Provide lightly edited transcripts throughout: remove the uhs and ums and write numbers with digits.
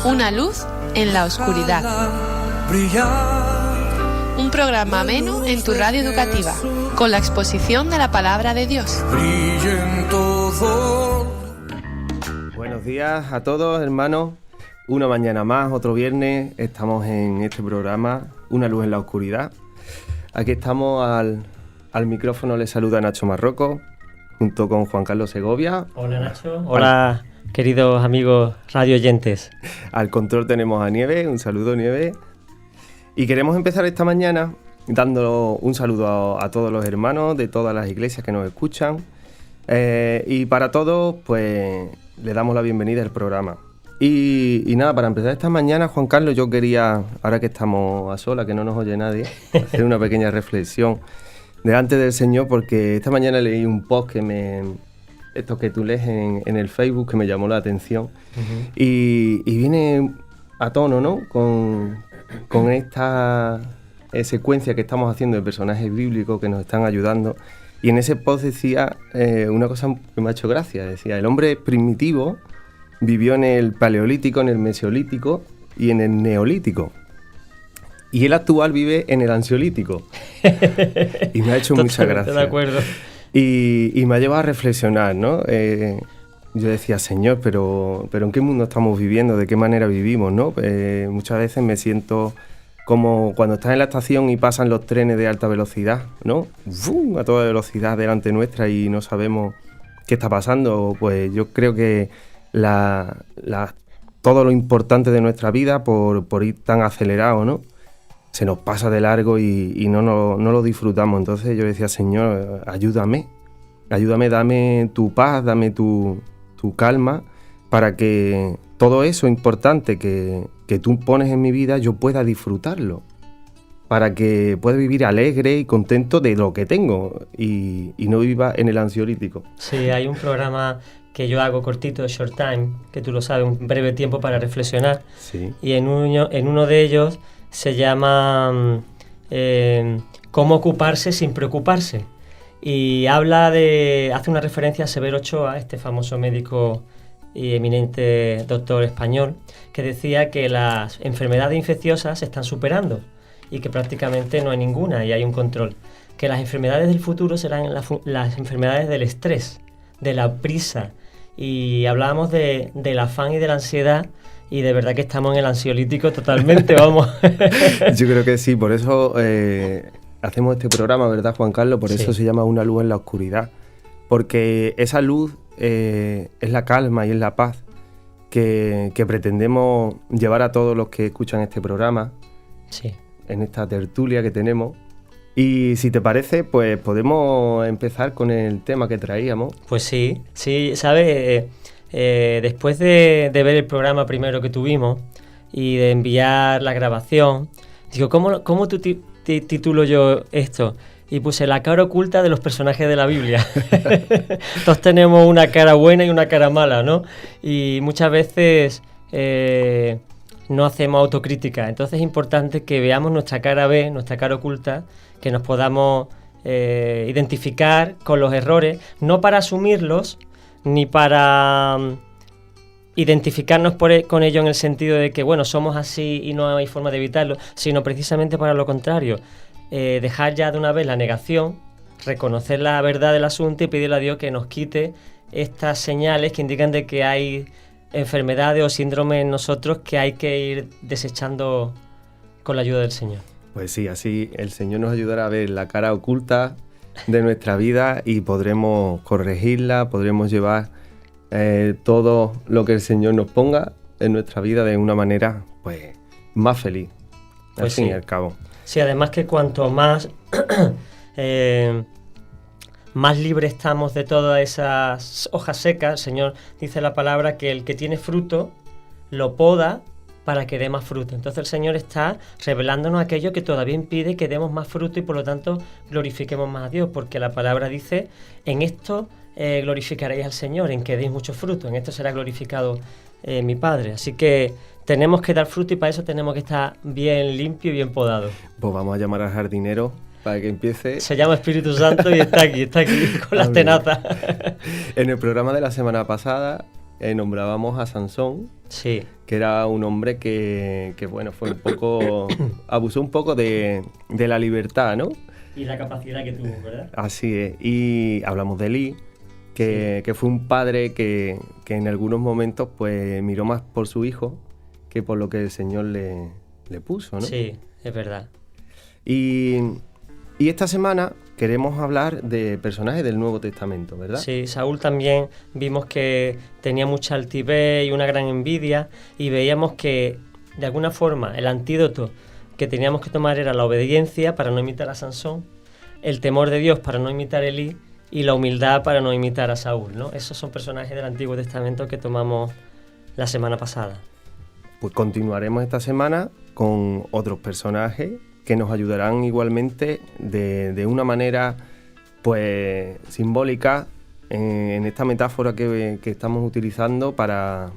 Una luz en la oscuridad. Un programa ameno en tu radio educativa, con la exposición de la palabra de Dios. Buenos días a todos, hermanos. Una mañana más, otro viernes, estamos en este programa, Una luz en la oscuridad. Aquí estamos al micrófono, les saluda Nacho Marroco, junto con Juan Carlos Segovia. Hola Nacho. Hola queridos amigos radio oyentes. Al control tenemos a Nieve, un saludo Nieve. Y queremos empezar esta mañana dando un saludo a todos los hermanos de todas las iglesias que nos escuchan. Y para todos, pues le damos la bienvenida al programa. Y nada, para empezar esta mañana, Juan Carlos, yo quería, ahora que estamos a solas, que no nos oye nadie, hacer una pequeña reflexión delante del Señor, porque esta mañana leí un post estos que tú lees en el Facebook, que me llamó la atención. Uh-huh. Y viene a tono, ¿no? Con esta secuencia que estamos haciendo de personajes bíblicos que nos están ayudando. Y en ese post decía una cosa que me ha hecho gracia. Decía, el hombre primitivo vivió en el paleolítico, en el mesolítico y en el neolítico. Y el actual vive en el ansiolítico. Y me ha hecho mucha gracia. De acuerdo. Y me ha llevado a reflexionar, ¿no? Yo decía, Señor, pero ¿en qué mundo estamos viviendo? ¿De qué manera vivimos, no? Muchas veces me siento como cuando estás en la estación y pasan los trenes de alta velocidad, ¿no? ¡Bum! A toda velocidad delante nuestra y no sabemos qué está pasando. Pues yo creo que todo lo importante de nuestra vida, por ir tan acelerado, ¿no? Se nos pasa de largo y no lo disfrutamos. Entonces yo decía, Señor, ayúdame, dame tu paz, dame tu calma, para que todo eso importante que tú pones en mi vida, yo pueda disfrutarlo, para que pueda vivir alegre y contento de lo que tengo y no viva en el ansiolítico. Sí, hay un programa que yo hago cortito de Short Time, que tú lo sabes, un breve tiempo para reflexionar. Sí. Y en uno de ellos se llama ¿Cómo ocuparse sin preocuparse? Y hace una referencia a Severo Ochoa, este famoso médico y eminente doctor español, que decía que las enfermedades infecciosas se están superando y que prácticamente no hay ninguna y hay un control. Que las enfermedades del futuro serán las enfermedades del estrés, de la prisa. Y hablábamos del afán y de la ansiedad, y de verdad que estamos en el ansiolítico totalmente, vamos. Yo creo que sí, por eso hacemos este programa, ¿verdad, Juan Carlos? Por eso se llama Una luz en la oscuridad, porque esa luz es la calma y es la paz que pretendemos llevar a todos los que escuchan este programa, en esta tertulia que tenemos. Y si te parece, pues podemos empezar con el tema que traíamos. Pues sí, ¿sabes? Después de ver el programa primero que tuvimos y de enviar la grabación, digo, ¿cómo titulo yo esto? Y puse la cara oculta de los personajes de la Biblia. Todos tenemos una cara buena y una cara mala, ¿no? Y muchas veces no hacemos autocrítica. Entonces es importante que veamos nuestra cara B, nuestra cara oculta, que nos podamos identificar con los errores, no para asumirlos, ni para identificarnos con ello en el sentido de que, bueno, somos así y no hay forma de evitarlo, sino precisamente para lo contrario. Dejar ya de una vez la negación, reconocer la verdad del asunto y pedirle a Dios que nos quite estas señales que indican de que hay enfermedades o síndromes en nosotros que hay que ir desechando con la ayuda del Señor. Pues sí, así el Señor nos ayudará a ver la cara oculta de nuestra vida y podremos corregirla, podremos llevar todo lo que el Señor nos ponga en nuestra vida de una manera pues más feliz, al fin y al cabo. Sí, además que cuanto más más libre estamos de todas esas hojas secas, el Señor dice la palabra que el que tiene fruto lo poda para que dé más fruto. Entonces el Señor está revelándonos aquello que todavía impide que demos más fruto y por lo tanto glorifiquemos más a Dios, porque la palabra dice, en esto glorificaréis al Señor, en que deis mucho fruto, en esto será glorificado mi Padre. Así que tenemos que dar fruto y para eso tenemos que estar bien limpio y bien podado. Pues vamos a llamar al jardinero para que empiece. Se llama Espíritu Santo y está aquí con las tenazas. En el programa de la semana pasada nombrábamos a Sansón, Sí, que era un hombre que bueno, fue un poco, abusó un poco de la libertad, ¿no? y la capacidad que tuvo, ¿verdad? Así es. Y hablamos de Elí, que fue un padre que en algunos momentos pues miró más por su hijo que por lo que el Señor le puso, ¿no? Sí, es verdad. Y esta semana queremos hablar de personajes del Nuevo Testamento, ¿verdad? Sí, Saúl también vimos que tenía mucha altivez y una gran envidia, y veíamos que de alguna forma el antídoto que teníamos que tomar era la obediencia para no imitar a Sansón, el temor de Dios para no imitar a Elí y la humildad para no imitar a Saúl, ¿no? Esos son personajes del Antiguo Testamento que tomamos la semana pasada. Pues continuaremos esta semana con otros personajes que nos ayudarán igualmente de una manera pues simbólica en esta metáfora que estamos utilizando para...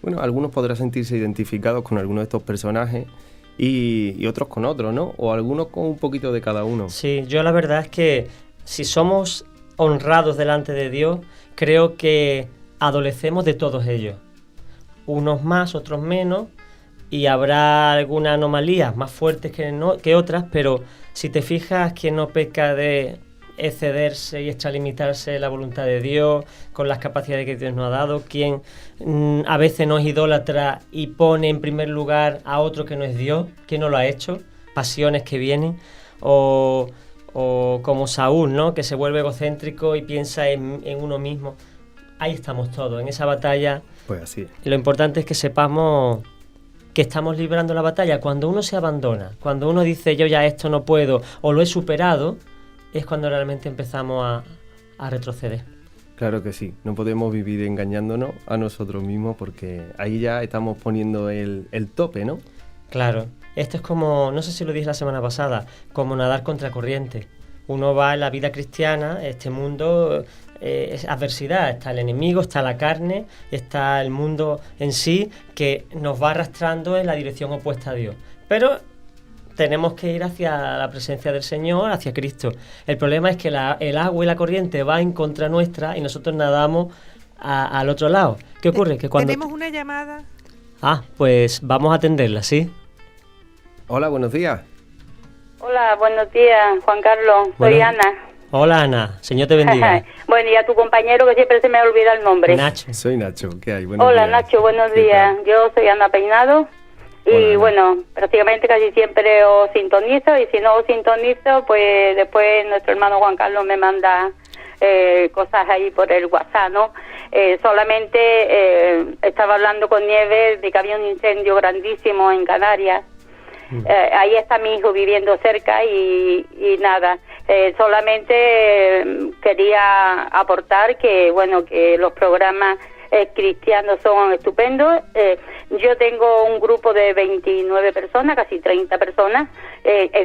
Bueno, algunos podrán sentirse identificados con algunos de estos personajes y otros con otros, ¿no? O algunos con un poquito de cada uno. Sí, yo la verdad es que si somos honrados delante de Dios, creo que adolecemos de todos ellos. Unos más, otros menos, y habrá algunas anomalías más fuertes que otras, pero si te fijas, quien no peca de excederse y extralimitarse la voluntad de Dios con las capacidades que Dios nos ha dado, quien a veces no es idólatra y pone en primer lugar a otro que no es Dios, que no lo ha hecho, pasiones que vienen, o como Saúl, ¿no? Que se vuelve egocéntrico y piensa en uno mismo. Ahí estamos todos, en esa batalla. Pues así es. Y lo importante es que sepamos que estamos librando la batalla. Cuando uno se abandona, cuando uno dice yo ya esto no puedo o lo he superado, es cuando realmente empezamos a retroceder. Claro que sí, no podemos vivir engañándonos a nosotros mismos porque ahí ya estamos poniendo el tope, ¿no? Claro, esto es como, no sé si lo dije la semana pasada, como nadar contra corriente. Uno va en la vida cristiana, este mundo es adversidad, está el enemigo, está la carne, está el mundo en sí que nos va arrastrando en la dirección opuesta a Dios. Pero tenemos que ir hacia la presencia del Señor, hacia Cristo. El problema es que el agua y la corriente va en contra nuestra y nosotros nadamos al otro lado. ¿Qué ocurre? Que cuando... Tenemos una llamada. Ah, pues vamos a atenderla, ¿sí? Hola, buenos días. Hola, buenos días, Juan Carlos. Soy Bueno. Ana. Hola, Ana. Señor te bendiga. Bueno, y a tu compañero que siempre se me olvida el nombre. Nacho. Soy Nacho, ¿qué hay? Buenos Hola, días. Nacho, buenos ¿Qué días. tal? Yo soy Ana Peinado. Y Hola, Ana. bueno, prácticamente casi siempre os sintonizo. Y si no os sintonizo, pues después nuestro hermano Juan Carlos me manda cosas ahí por el WhatsApp, ¿no? Solamente estaba hablando con Nieves de que había un incendio grandísimo en Canarias. Ahí está mi hijo viviendo cerca y nada, solamente quería aportar que bueno, que los programas cristianos son estupendos. Yo tengo un grupo de 29 personas, casi 30 personas,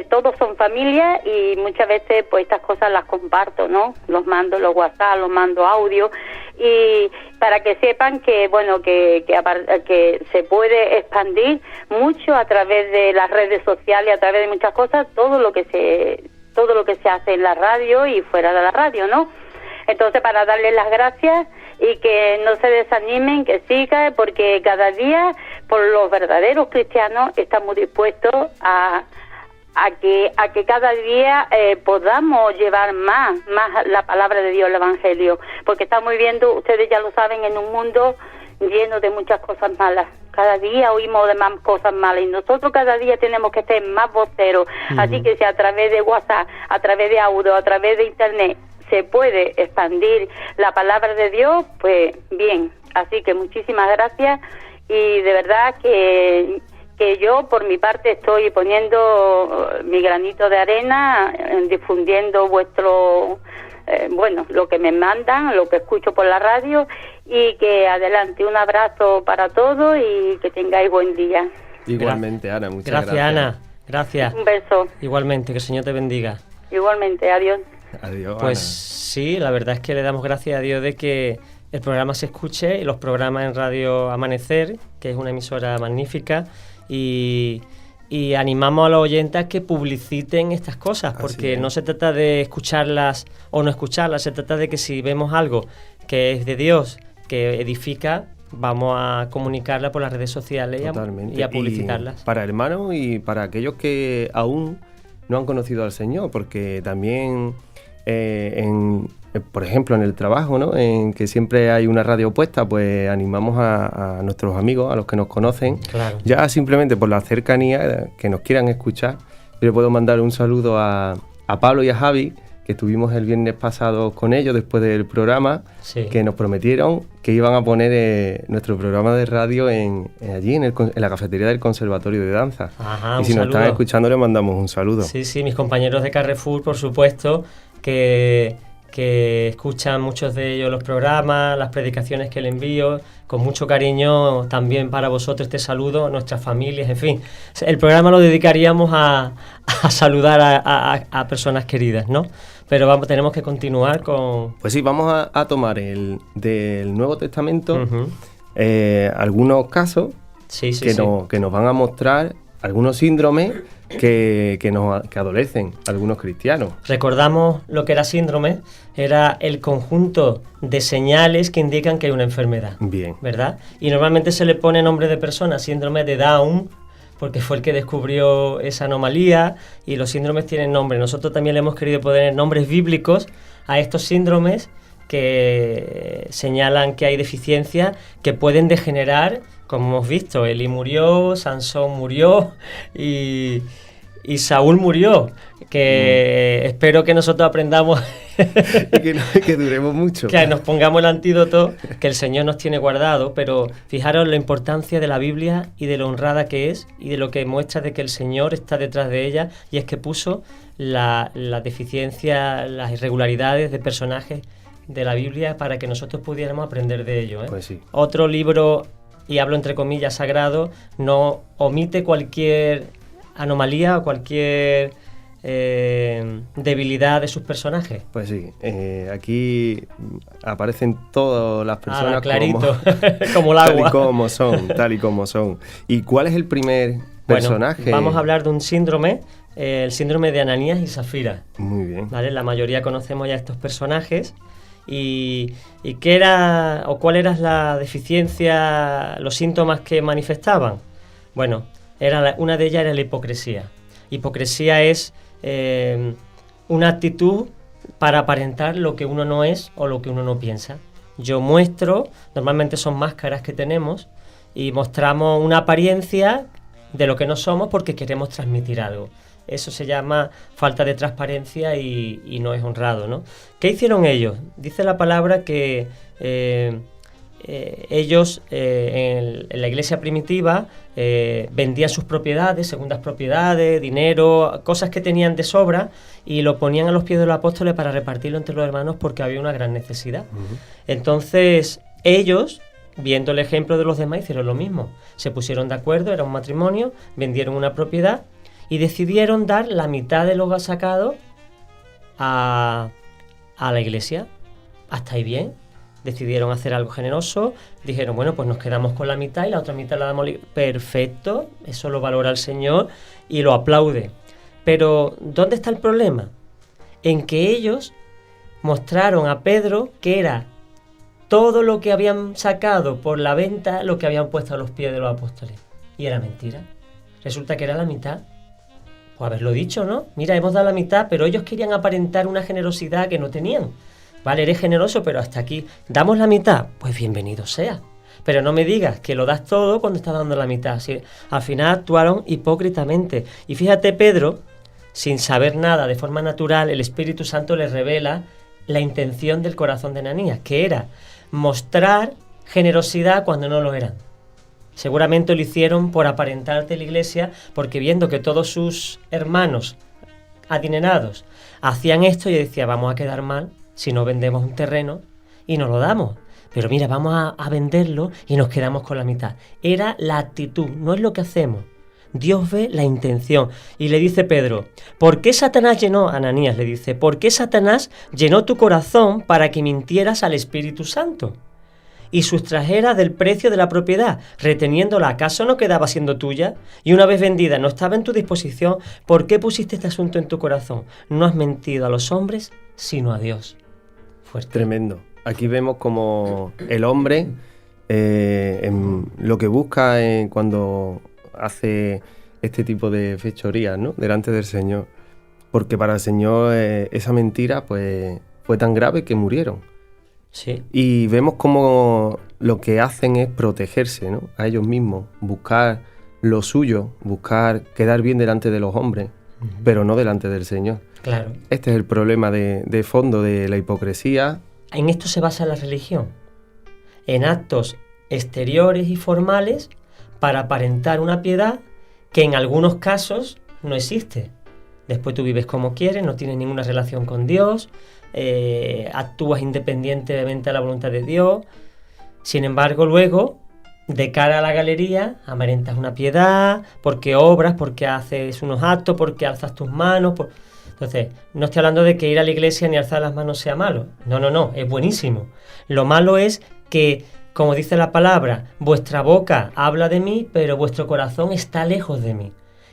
todos son familias y muchas veces pues estas cosas las comparto, ¿no? Los mando los WhatsApp, los mando audio y para que sepan que bueno, que se puede expandir mucho a través de las redes sociales, a través de muchas cosas, todo lo que se hace en la radio y fuera de la radio, ¿no? Entonces, para darles las gracias y que no se desanimen, que sigan, porque cada día, por los verdaderos cristianos, estamos dispuestos a que cada día podamos llevar más la palabra de Dios, el Evangelio, porque estamos viviendo, ustedes ya lo saben, en un mundo lleno de muchas cosas malas. Cada día oímos de más cosas malas y nosotros cada día tenemos que ser más voceros. Así que si a través de WhatsApp, a través de audio, a través de Internet se puede expandir la palabra de Dios, pues bien. Así que muchísimas gracias y de verdad que yo por mi parte estoy poniendo mi granito de arena, difundiendo vuestro, lo que me mandan, lo que escucho por la radio y que adelante, un abrazo para todos y que tengáis buen día. Igualmente, Ana, muchas gracias. Gracias, Ana. Gracias. Un beso. Igualmente, que el Señor te bendiga. Igualmente, adiós. Adiós, Pues Ana. sí, la verdad es que le damos gracias a Dios de que el programa se escuche y los programas en Radio Amanecer, que es una emisora magnífica, y animamos a los oyentes a que publiciten estas cosas, porque es. no se trata de escucharlas o no escucharlas, se trata de que si vemos algo que es de Dios, que edifica, vamos a comunicarla por las redes sociales y a publicitarlas. Y para hermanos y para aquellos que aún no han conocido al Señor, porque también por ejemplo en el trabajo, ¿no? En que siempre hay una radio puesta, pues animamos a nuestros amigos, a los que nos conocen, claro, ya simplemente por la cercanía, que nos quieran escuchar. Yo le puedo mandar un saludo a Pablo y a Javi, que estuvimos el viernes pasado con ellos después del programa, sí, que nos prometieron que iban a poner nuestro programa de radio allí en la cafetería del Conservatorio de Danza. Ajá, y si nos están escuchando, les mandamos un saludo. Sí, sí, mis compañeros de Carrefour, por supuesto, que escuchan muchos de ellos los programas, las predicaciones que le envío, con mucho cariño también para vosotros este saludo, nuestras familias, en fin. El programa lo dedicaríamos a saludar a personas queridas, ¿no? Pero tenemos que continuar con... Pues sí, vamos a tomar del Nuevo Testamento Uh-huh. Algunos casos que nos van a mostrar algunos síndromes que adolecen algunos cristianos. Recordamos lo que era síndrome, era el conjunto de señales que indican que hay una enfermedad. Bien. ¿Verdad? Y normalmente se le pone nombre de persona, síndrome de Down, porque fue el que descubrió esa anomalía, y los síndromes tienen nombre. Nosotros también le hemos querido poner nombres bíblicos a estos síndromes que señalan que hay deficiencias que pueden degenerar, como hemos visto. Elí murió, Sansón murió y Saúl murió, que espero que nosotros aprendamos y que duremos mucho, que nos pongamos el antídoto que el Señor nos tiene guardado. Pero fijaros la importancia de la Biblia y de lo honrada que es y de lo que muestra de que el Señor está detrás de ella, y es que puso la deficiencia, las irregularidades de personajes de la Biblia para que nosotros pudiéramos aprender de ello, ¿eh? Pues sí. Otro libro, y hablo entre comillas, sagrado, no omite cualquier anomalía o cualquier debilidad de sus personajes. Pues sí, aquí aparecen todas las personas clarito, como el agua. Tal y como son. ¿Y cuál es el primer personaje? Bueno, vamos a hablar de un síndrome, el síndrome de Ananías y Zafira. Muy bien. ¿Vale? La mayoría conocemos ya estos personajes. ¿Y qué era o cuál era la deficiencia, los síntomas que manifestaban? Bueno, una de ellas era la hipocresía. Hipocresía es una actitud para aparentar lo que uno no es o lo que uno no piensa. Yo muestro, normalmente son máscaras que tenemos, y mostramos una apariencia de lo que no somos porque queremos transmitir algo. Eso se llama falta de transparencia y no es honrado, ¿no? ¿Qué hicieron ellos? Dice la palabra que ellos en la iglesia primitiva vendían sus propiedades, segundas propiedades, dinero, cosas que tenían de sobra, y lo ponían a los pies de los apóstoles para repartirlo entre los hermanos porque había una gran necesidad. Uh-huh. Entonces ellos, viendo el ejemplo de los demás, hicieron lo mismo. Se pusieron de acuerdo, era un matrimonio, vendieron una propiedad y decidieron dar la mitad de lo sacado a la iglesia. Hasta ahí bien. Decidieron hacer algo generoso, dijeron, bueno, pues nos quedamos con la mitad y la otra mitad la damos. Perfecto, eso lo valora el Señor y lo aplaude. Pero, ¿dónde está el problema? En que ellos mostraron a Pedro que era todo lo que habían sacado por la venta lo que habían puesto a los pies de los apóstoles. Y era mentira. Resulta que era la mitad. Pues haberlo dicho, ¿no? Mira, hemos dado la mitad, pero ellos querían aparentar una generosidad que no tenían. Vale, eres generoso, pero hasta aquí. ¿Damos la mitad? Pues bienvenido sea. Pero no me digas que lo das todo cuando estás dando la mitad. ¿Sí? Al final actuaron hipócritamente. Y fíjate, Pedro, sin saber nada, de forma natural, el Espíritu Santo le revela la intención del corazón de Ananías, que era mostrar generosidad cuando no lo eran. Seguramente lo hicieron por aparentar ante la iglesia, porque viendo que todos sus hermanos adinerados hacían esto, y decía, vamos a quedar mal si no vendemos un terreno y no lo damos. Pero mira, vamos a venderlo y nos quedamos con la mitad. Era la actitud, no es lo que hacemos. Dios ve la intención. Y le dice Pedro, ¿por qué Satanás llenó, Ananías le dice, ¿por qué Satanás llenó tu corazón para que mintieras al Espíritu Santo y sustrajeras del precio de la propiedad, reteniéndola? ¿Acaso no quedaba siendo tuya? Y una vez vendida no estaba en tu disposición. ¿Por qué pusiste este asunto en tu corazón? No has mentido a los hombres, sino a Dios. Fuerte. Tremendo. Aquí vemos como el hombre lo que busca cuando hace este tipo de fechorías, ¿no?, delante del Señor. Porque para el Señor esa mentira pues fue tan grave que murieron. Sí. Y vemos como lo que hacen es protegerse, ¿no?, a ellos mismos, buscar lo suyo, buscar quedar bien delante de los hombres, pero no delante del Señor. Claro. Este es el problema de fondo de la hipocresía. En esto se basa la religión, en actos exteriores y formales para aparentar una piedad que en algunos casos no existe. Después tú vives como quieres, no tienes ninguna relación con Dios, actúas independientemente a la voluntad de Dios. Sin embargo, luego, de cara a la galería, aparentas una piedad, porque obras, porque haces unos actos, porque alzas tus manos. Entonces, no estoy hablando de que ir a la iglesia ni alzar las manos sea malo. No, es buenísimo. Lo malo es que, como dice la palabra, vuestra boca habla de mí, pero vuestro corazón está lejos de mí.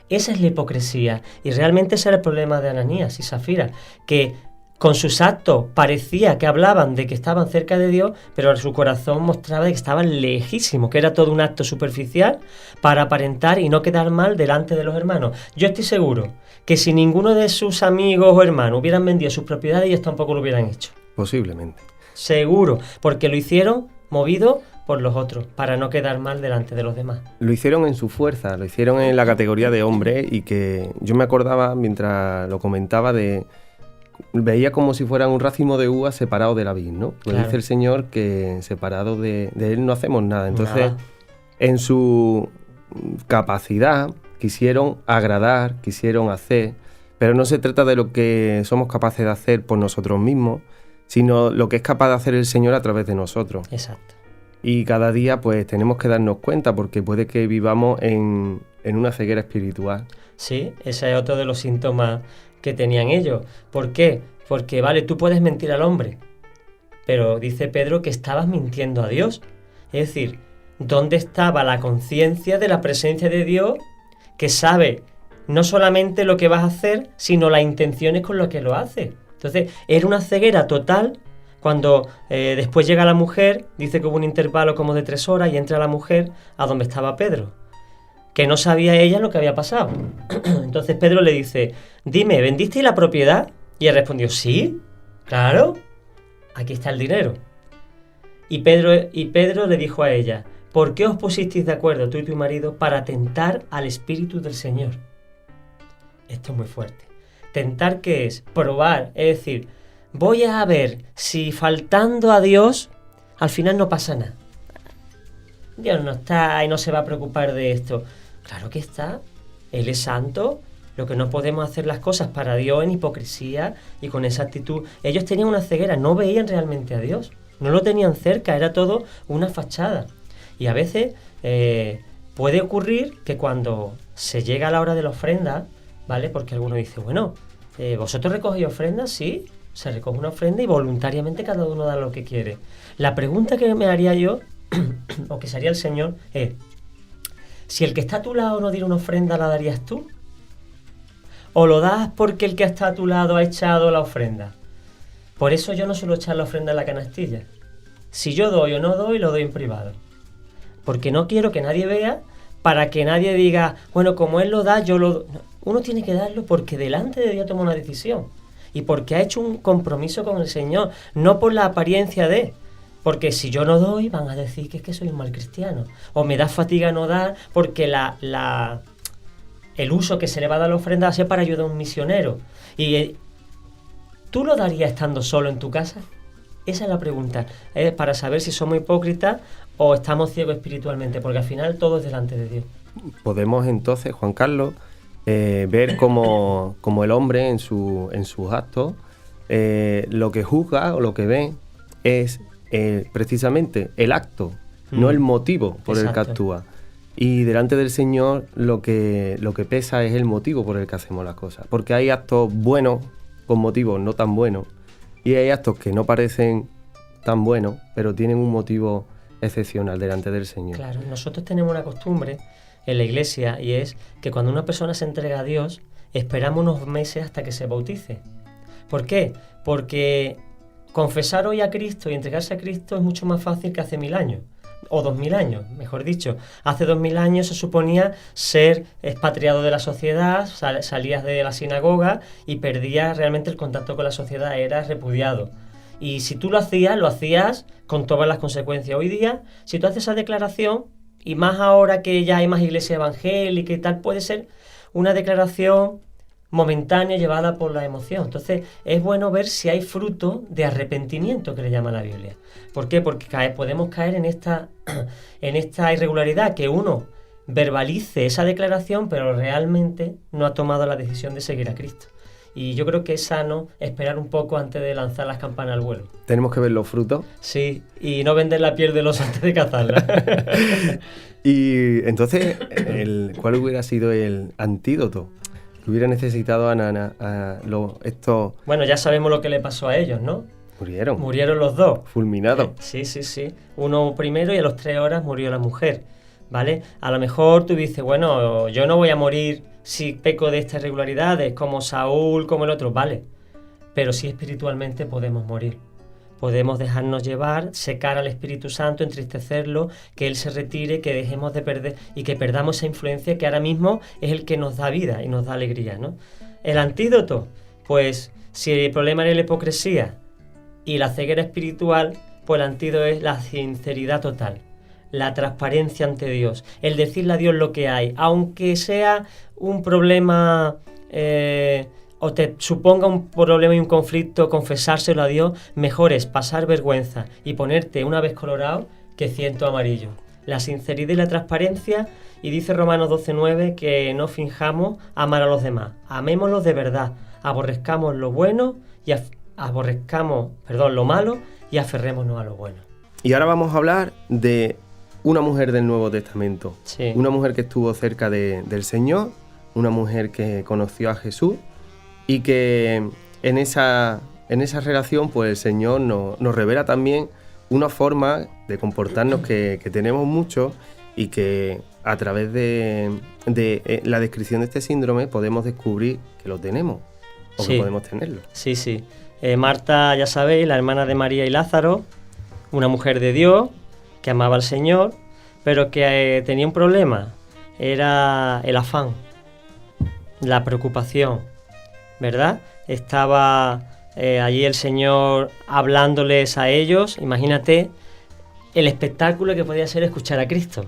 Esa es la hipocresía. Y realmente ese era el problema de Ananías y Safira, que con sus actos parecía que hablaban de que estaban cerca de Dios, pero su corazón mostraba que estaban lejísimos, que era todo un acto superficial para aparentar y no quedar mal delante de los hermanos. Yo estoy seguro que si ninguno de sus amigos o hermanos hubieran vendido sus propiedades, ellos tampoco lo hubieran hecho. Posiblemente. Seguro, porque lo hicieron movido por los otros, para no quedar mal delante de los demás. Lo hicieron en su fuerza, lo hicieron en la categoría de hombre, y que yo me acordaba mientras lo comentaba veía como si fueran un racimo de uvas separado de la vid, ¿no? Pues Claro. dice el Señor que separados de él no hacemos nada. Entonces, Nada. en su capacidad quisieron agradar, quisieron hacer, pero no se trata de lo que somos capaces de hacer por nosotros mismos, sino lo que es capaz de hacer el Señor a través de nosotros. Exacto. Y cada día pues tenemos que darnos cuenta, porque puede que vivamos en una ceguera espiritual. Sí, ese es otro de los síntomas que tenían ellos. ¿Por qué? Porque, vale, tú puedes mentir al hombre, pero dice Pedro que estabas mintiendo a Dios. Es decir, ¿dónde estaba la conciencia de la presencia de Dios, que sabe no solamente lo que vas a hacer, sino las intenciones con las que lo hace? Entonces, era una ceguera total. Cuando después llega la mujer, dice que hubo un intervalo como de 3 horas y entra la mujer a donde estaba Pedro, que no sabía ella lo que había pasado. Entonces Pedro le dice, dime, ¿vendisteis la propiedad? Y él respondió, sí, claro, aquí está el dinero. Y Pedro le dijo a ella, ¿por qué os pusisteis de acuerdo tú y tu marido para tentar al Espíritu del Señor? Esto es muy fuerte. Tentar, ¿qué es? Probar, es decir, voy a ver si faltando a Dios, al final no pasa nada. Dios no está y no se va a preocupar de esto. Claro que está. Él es santo. Lo que no podemos hacer las cosas para Dios en hipocresía y con esa actitud. Ellos tenían una ceguera, no veían realmente a Dios. No lo tenían cerca, era todo una fachada. Y a veces puede ocurrir que cuando se llega a la hora de la ofrenda, ¿vale? Porque alguno dice, bueno, ¿vosotros recogéis ofrendas? Sí. Se recoge una ofrenda y voluntariamente cada uno da lo que quiere. La pregunta que me haría yo, o que se haría el Señor, es, si el que está a tu lado no diera una ofrenda, ¿la darías tú? ¿O lo das porque el que está a tu lado ha echado la ofrenda? Por eso yo no suelo echar la ofrenda en la canastilla. Si yo doy o no doy, lo doy en privado. Porque no quiero que nadie vea, para que nadie diga, bueno, como él lo da, yo lo doy. No, uno tiene que darlo porque delante de Dios toma una decisión. Y porque ha hecho un compromiso con el Señor, no por la apariencia de. Porque si yo no doy, van a decir que es que soy un mal cristiano. O me da fatiga no dar, porque el uso que se le va a dar a la ofrenda va a ser para ayudar a un misionero. Y ¿tú lo darías estando solo en tu casa? Esa es la pregunta. Es para saber si somos hipócritas o estamos ciegos espiritualmente, porque al final todo es delante de Dios. Podemos entonces, Juan Carlos, ver como el hombre en sus actos, lo que juzga o lo que ve es precisamente el acto, no el motivo por el que Exacto. actúa. Y delante del Señor lo que pesa es el motivo por el que hacemos las cosas. Porque hay actos buenos con motivos no tan buenos, y hay actos que no parecen tan buenos, pero tienen un motivo excepcional delante del Señor. Claro, nosotros tenemos una costumbre en la iglesia, y es que cuando una persona se entrega a Dios, esperamos unos meses hasta que se bautice. ¿Por qué? Porque confesar hoy a Cristo y entregarse a Cristo es mucho más fácil que hace 1000 años. O 2000 años, mejor dicho. Hace 2000 años se suponía ser expatriado de la sociedad, salías de la sinagoga y perdías realmente el contacto con la sociedad, eras repudiado. Y si tú lo hacías con todas las consecuencias. Hoy día, si tú haces esa declaración, y más ahora que ya hay más iglesia evangélica y tal, puede ser una declaración momentánea llevada por la emoción. Entonces es bueno ver si hay fruto de arrepentimiento, que le llama la Biblia. ¿Por qué? Porque podemos caer en esta irregularidad, que uno verbalice esa declaración pero realmente no ha tomado la decisión de seguir a Cristo. Y yo creo que es sano esperar un poco antes de lanzar las campanas al vuelo. Tenemos que ver los frutos. Sí, y no vender la piel del oso antes de cazarla. Y entonces, ¿cuál hubiera sido el antídoto que hubiera necesitado a Nana estos? Bueno, ya sabemos lo que le pasó a ellos, ¿no? Murieron los dos. Fulminados. Sí. Uno primero y a las 3 horas murió la mujer, ¿vale? A lo mejor tú dices, bueno, yo no voy a morir si peco de estas irregularidades, como Saúl, como el otro, vale. Pero sí espiritualmente podemos morir. Podemos dejarnos llevar, secar al Espíritu Santo, entristecerlo, que Él se retire, que dejemos de perder y que perdamos esa influencia que ahora mismo es el que nos da vida y nos da alegría, ¿no? El antídoto, pues si el problema era la hipocresía y la ceguera espiritual, pues el antídoto es la sinceridad total, la transparencia ante Dios, el decirle a Dios lo que hay, aunque sea un problema o te suponga un problema y un conflicto, confesárselo a Dios, mejor es pasar vergüenza y ponerte una vez colorado que 100 amarillo. La sinceridad y la transparencia, y dice Romanos 12:9 que no finjamos amar a los demás, amémoslos de verdad, aborrezcamos lo bueno y lo malo y aferrémonos a lo bueno. Y ahora vamos a hablar de una mujer del Nuevo Testamento, sí. Una mujer que estuvo cerca del Señor, una mujer que conoció a Jesús y que en esa relación pues el Señor nos revela también una forma de comportarnos que tenemos mucho y que a través de la descripción de este síndrome podemos descubrir que lo tenemos o sí. que podemos tenerlo. Sí. Marta, ya sabéis, la hermana de María y Lázaro, una mujer de Dios que amaba al Señor, pero que tenía un problema, era el afán, la preocupación, ¿verdad? Estaba allí el Señor hablándoles a ellos. Imagínate el espectáculo que podía ser escuchar a Cristo.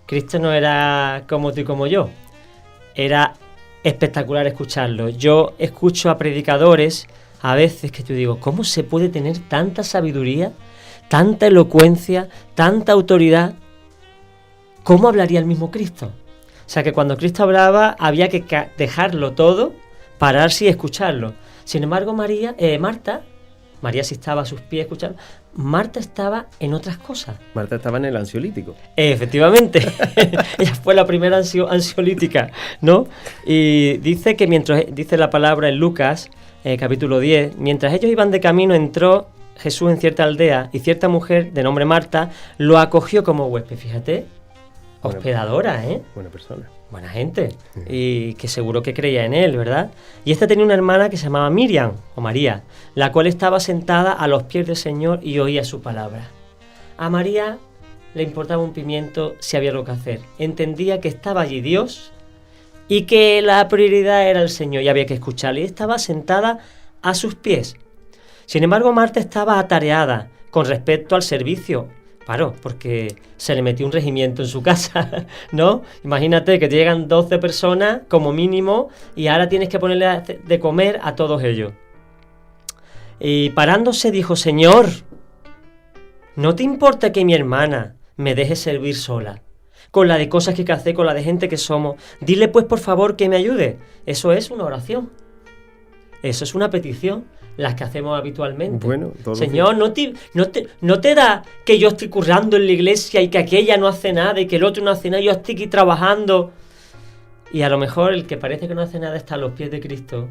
Cristo no era como tú y como yo, era espectacular escucharlo. Yo escucho a predicadores a veces que yo digo, ¿cómo se puede tener tanta sabiduría, tanta elocuencia, tanta autoridad? ¿Cómo hablaría el mismo Cristo? O sea, que cuando Cristo hablaba había que dejarlo todo, pararse y escucharlo. Sin embargo, María sí estaba a sus pies escuchando, Marta estaba en otras cosas. Marta estaba en el ansiolítico. Efectivamente, ella fue la primera ansiolítica, ¿no? Y dice que dice la palabra en Lucas, capítulo 10, mientras ellos iban de camino entró Jesús en cierta aldea y cierta mujer de nombre Marta lo acogió como huésped, fíjate, hospedadora, Buena persona. Buena gente, y que seguro que creía en él, ¿verdad? Y esta tenía una hermana que se llamaba Miriam, o María, la cual estaba sentada a los pies del Señor y oía su palabra. A María le importaba un pimiento si había algo que hacer. Entendía que estaba allí Dios y que la prioridad era el Señor y había que escucharle. Y estaba sentada a sus pies. Sin embargo, Marta estaba atareada con respecto al servicio. Claro, porque se le metió un regimiento en su casa, ¿no? Imagínate que te llegan 12 personas como mínimo y ahora tienes que ponerle de comer a todos ellos. Y parándose dijo, Señor, ¿no te importa que mi hermana me deje servir sola? Con la de cosas que hay que hacer, con la de gente que somos. Dile pues por favor que me ayude. Eso es una oración. Eso es una petición. Las que hacemos habitualmente. Bueno, Señor, ¿no te da que yo estoy currando en la iglesia y que aquella no hace nada y que el otro no hace nada y yo estoy aquí trabajando? Y a lo mejor el que parece que no hace nada está a los pies de Cristo,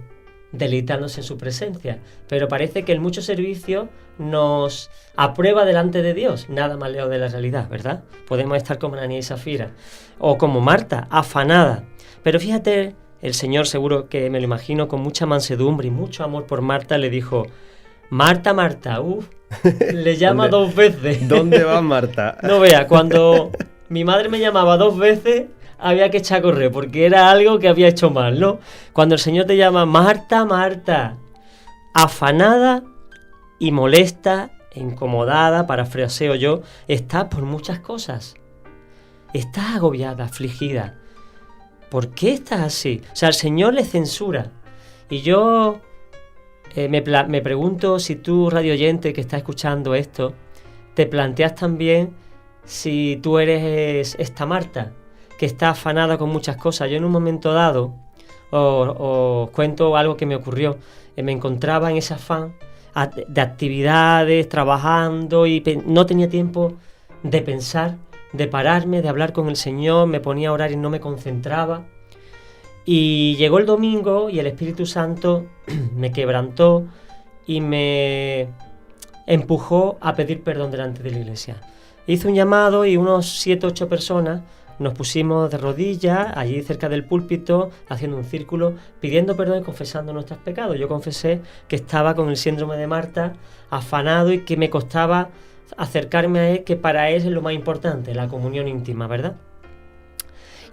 deleitándose en su presencia. Pero parece que en muchos servicios nos aprueba delante de Dios. Nada más lejos de la realidad, ¿verdad? Podemos estar como Ananías y Zafira. O como Marta, afanada. Pero fíjate, el Señor, seguro que me lo imagino, con mucha mansedumbre y mucho amor por Marta, le dijo, Marta, Marta, le llama 2 veces. ¿Dónde vas, Marta? No vea, cuando mi madre me llamaba 2 veces, había que echar a correr, porque era algo que había hecho mal, ¿no? Cuando el Señor te llama, Marta, Marta, afanada y molesta, incomodada, parafraseo yo, estás por muchas cosas. Estás agobiada, afligida. ¿Por qué estás así? O sea, el Señor le censura. Y yo me pregunto si tú, radio oyente que estás escuchando esto, te planteas también si tú eres esta Marta, que está afanada con muchas cosas. Yo en un momento dado, os cuento algo que me ocurrió. Me encontraba en ese afán de actividades, trabajando, y no tenía tiempo de pensar, de pararme, de hablar con el Señor. Me ponía a orar y no me concentraba. Y llegó el domingo y el Espíritu Santo me quebrantó y me empujó a pedir perdón delante de la iglesia. Hice un llamado y unos 7 o 8 personas nos pusimos de rodillas allí cerca del púlpito, haciendo un círculo, pidiendo perdón y confesando nuestros pecados. Yo confesé que estaba con el síndrome de Marta, afanado, y que me costaba acercarme a Él, que para Él es lo más importante, la comunión íntima, ¿verdad?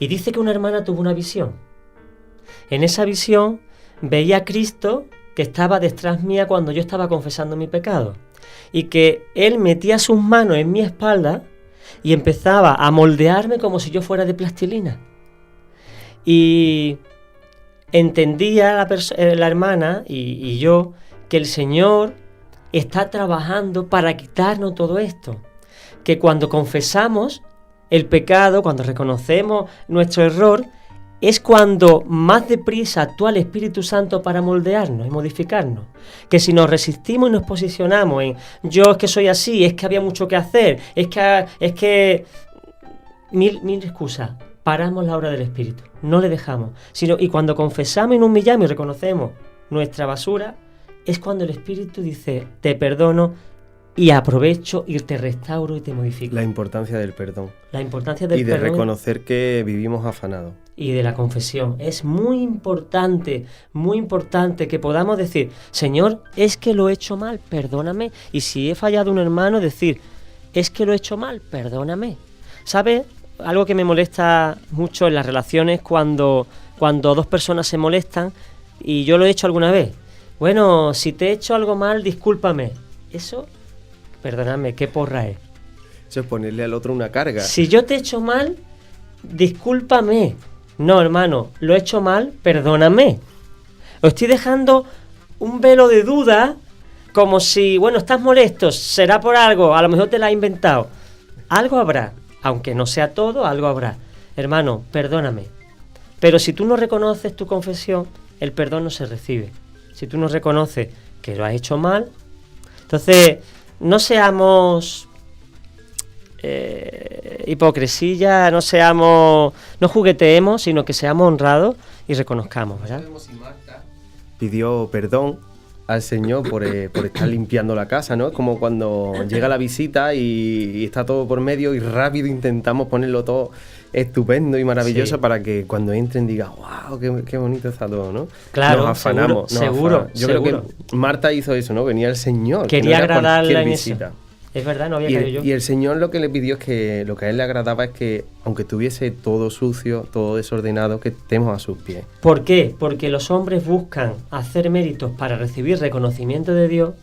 Y dice que una hermana tuvo una visión. En esa visión veía a Cristo que estaba detrás mía cuando yo estaba confesando mi pecado, y que Él metía sus manos en mi espalda y empezaba a moldearme como si yo fuera de plastilina. Y entendía la hermana y yo que el Señor está trabajando para quitarnos todo esto. Que cuando confesamos el pecado, cuando reconocemos nuestro error, es cuando más deprisa actúa el Espíritu Santo para moldearnos y modificarnos. Que si nos resistimos y nos posicionamos en yo es que soy así, es que había mucho que hacer, es que mil excusas, paramos la obra del Espíritu, no le dejamos. Y cuando confesamos y nos humillamos y reconocemos nuestra basura, es cuando el Espíritu dice, te perdono y aprovecho y te restauro y te modifico. La importancia del perdón. La importancia del perdón. Y de perdón reconocer que vivimos afanados. Y de la confesión. Es muy importante que podamos decir, Señor, es que lo he hecho mal, perdóname. Y si he fallado a un hermano, decir, es que lo he hecho mal, perdóname. ¿Sabes? Algo que me molesta mucho en las relaciones cuando 2 personas se molestan, y yo lo he hecho alguna vez. Bueno, si te he hecho algo mal, discúlpame. Eso, perdóname, ¿qué porra es? Eso es ponerle al otro una carga. Si yo te he hecho mal, discúlpame. No, hermano, lo he hecho mal, perdóname. Os estoy dejando un velo de duda, como si, bueno, estás molesto, será por algo, a lo mejor te la has inventado. Algo habrá, aunque no sea todo, algo habrá. Hermano, perdóname. Pero si tú no reconoces tu confesión, el perdón no se recibe. Si tú no reconoces que lo has hecho mal, entonces no seamos hipocresía, no jugueteemos, sino que seamos honrados y reconozcamos, ¿verdad? Pidió perdón al Señor por estar limpiando la casa, ¿no? Es como cuando llega la visita y está todo por medio y rápido intentamos ponerlo todo estupendo y maravilloso, sí, para que cuando entren digan, wow, qué bonito está todo, ¿no? Claro, nos afanamos. Seguro. Yo creo que Marta hizo eso, ¿no? Venía el Señor. Quería agradarle en visita. Eso. Es verdad, no había caído yo. Y el Señor lo que le pidió es que lo que a él le agradaba es que, aunque estuviese todo sucio, todo desordenado, que estemos a sus pies. ¿Por qué? Porque los hombres buscan hacer méritos para recibir reconocimiento de Dios,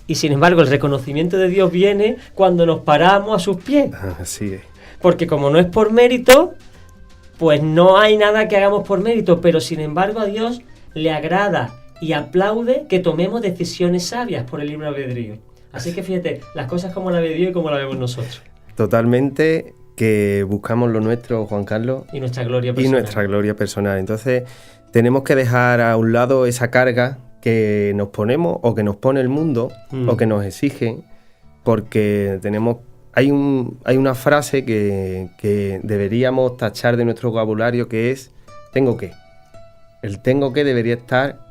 y sin embargo el reconocimiento de Dios viene cuando nos paramos a sus pies. Así es. Porque como no es por mérito, pues no hay nada que hagamos por mérito, pero sin embargo a Dios le agrada y aplaude que tomemos decisiones sabias por el libre albedrío. Así que fíjate, las cosas como la ve Dios y como la vemos nosotros. Totalmente, que buscamos lo nuestro, Juan Carlos. Y nuestra gloria personal. Entonces, tenemos que dejar a un lado esa carga que nos ponemos o que nos pone el mundo o que nos exige, porque hay una frase que deberíamos tachar de nuestro vocabulario, que es tengo que. El tengo que debería estar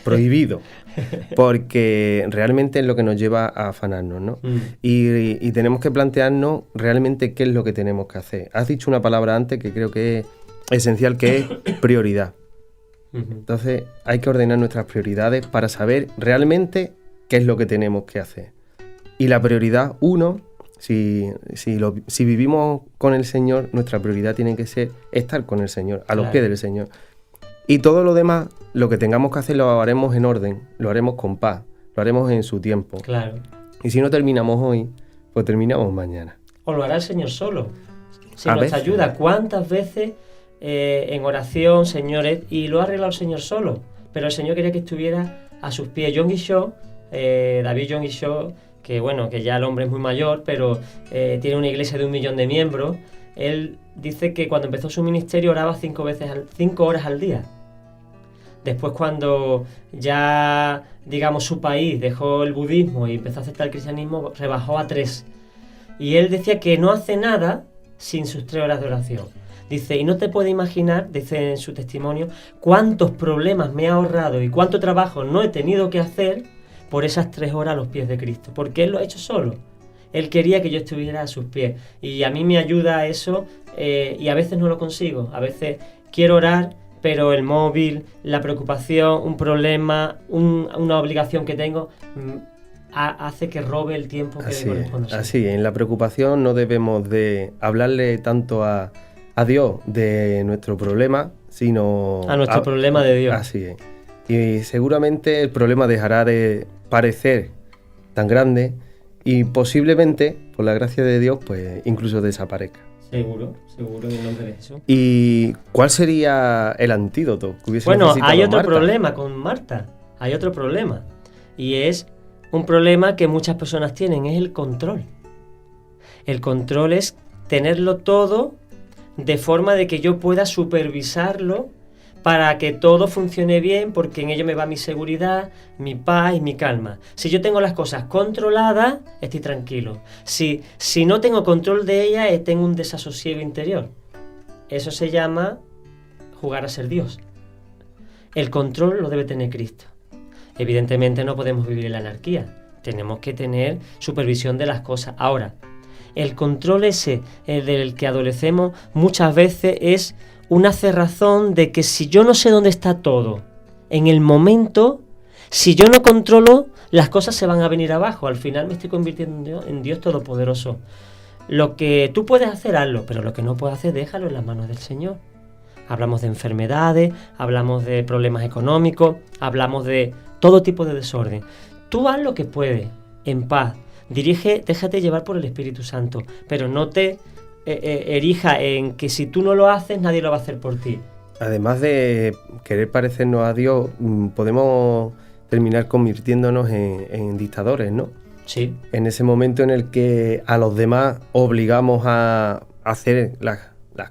prohibido, porque realmente es lo que nos lleva a afanarnos, ¿no? Y tenemos que plantearnos realmente qué es lo que tenemos que hacer. Has dicho una palabra antes que creo que es esencial, que es prioridad. Entonces hay que ordenar nuestras prioridades para saber realmente qué es lo que tenemos que hacer. Y la prioridad, uno, si vivimos con el Señor, nuestra prioridad tiene que ser estar con el Señor, a los pies del Señor. Y todo lo demás, lo que tengamos que hacer lo haremos en orden, lo haremos con paz, lo haremos en su tiempo. Claro. Y si no terminamos hoy, pues terminamos mañana. O lo hará el Señor solo, sin A nuestra veces. ayuda. ¿Cuántas veces en oración, señores, y lo ha arreglado el Señor solo? Pero el Señor quería que estuviera a sus pies. John Guichot, David John Guichot, que bueno, que ya el hombre es muy mayor, pero tiene una iglesia de 1 millón de miembros. Él dice que cuando empezó su ministerio oraba 5 horas al día. Después, cuando ya, digamos, su país dejó el budismo y empezó a aceptar el cristianismo, rebajó a 3. Y él decía que no hace nada sin sus 3 horas de oración. Dice, y no te puedes imaginar, dice en su testimonio, cuántos problemas me ha ahorrado y cuánto trabajo no he tenido que hacer por esas 3 horas a los pies de Cristo. Porque Él lo ha hecho solo. Él quería que yo estuviera a sus pies. Y a mí me ayuda eso, y a veces no lo consigo. A veces quiero orar, pero el móvil, la preocupación, un problema, una obligación que tengo, hace que robe el tiempo que le corresponde. Así, en la preocupación no debemos de hablarle tanto a Dios de nuestro problema, sino a nuestro problema de Dios. Así es. Y seguramente el problema dejará de parecer tan grande y posiblemente, por la gracia de Dios, pues incluso desaparezca. Seguro, en el nombre de Jesús. ¿Y cuál sería el antídoto que hubiese necesitado hay otro Marta? problema con Marta. Hay otro problema. Y es un problema que muchas personas tienen, es el control. El control es tenerlo todo de forma de que yo pueda supervisarlo para que todo funcione bien, porque en ello me va mi seguridad, mi paz y mi calma. Si yo tengo las cosas controladas, estoy tranquilo. Si no tengo control de ellas, tengo un desasosiego interior. Eso se llama jugar a ser Dios. El control lo debe tener Cristo. Evidentemente no podemos vivir en la anarquía. Tenemos que tener supervisión de las cosas. Ahora, el control ese, el del que adolecemos, muchas veces es una cerrazón de que si yo no sé dónde está todo en el momento, si yo no controlo, las cosas se van a venir abajo. Al final me estoy convirtiendo en Dios Todopoderoso. Lo que tú puedes hacer, hazlo, pero lo que no puedes hacer, déjalo en las manos del Señor. Hablamos de enfermedades, hablamos de problemas económicos, hablamos de todo tipo de desorden. Tú haz lo que puedes, en paz. Déjate llevar por el Espíritu Santo, pero no te erija en que si tú no lo haces, nadie lo va a hacer por ti. Además de querer parecernos a Dios, podemos terminar convirtiéndonos en dictadores, ¿no? Sí. En ese momento en el que a los demás obligamos a hacer las